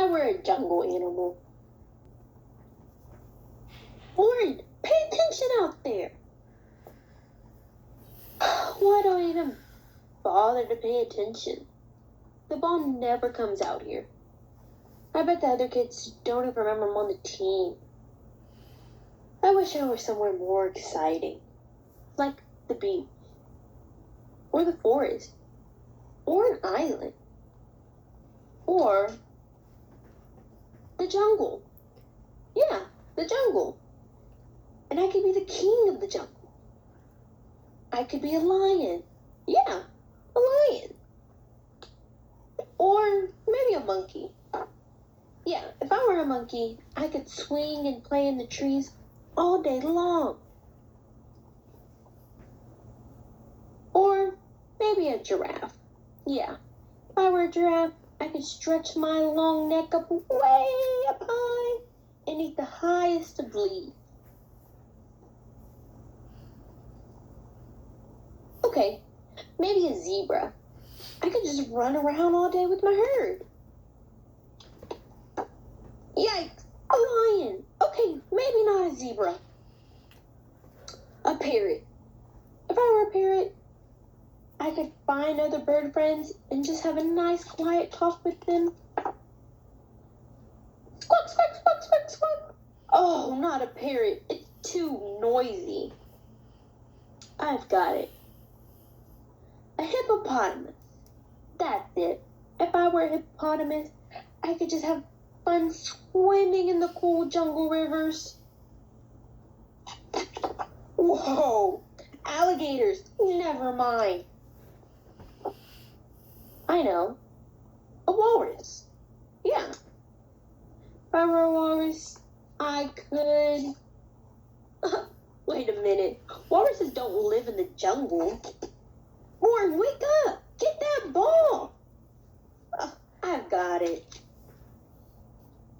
were a jungle animal. Lauren, pay attention out there. Why don't I even bother to pay attention? The ball never comes out here. I bet the other kids don't even remember I'm on the team. I wish I were somewhere more exciting, like the beach, or the forest, or an island, or the jungle. Yeah, the jungle. And I could be the king of the jungle. I could be a lion. Yeah, a lion. Or maybe a monkey. Yeah, if I were a monkey, I could swing and play in the trees all day long. Or maybe a giraffe. Yeah, if I were a giraffe, I could stretch my long neck up way up high and eat the highest of leaves. Okay, maybe a zebra. I could just run around all day with my herd. Yikes, a lion. Okay, maybe not a zebra. A parrot. If I were a parrot, I could find other bird friends and just have a nice quiet talk with them. Squawk, squawk, squawk, squawk, squawk. Oh, not a parrot. It's too noisy. I've got it. A hippopotamus. That's it. If I were a hippopotamus, I could just have fun swimming in the cool jungle rivers. Whoa! Alligators! Never mind. I know. A walrus. Yeah. If I were a walrus, I could... Wait a minute. Walruses don't live in the jungle. Warren, wake up! Get that ball! I've got it.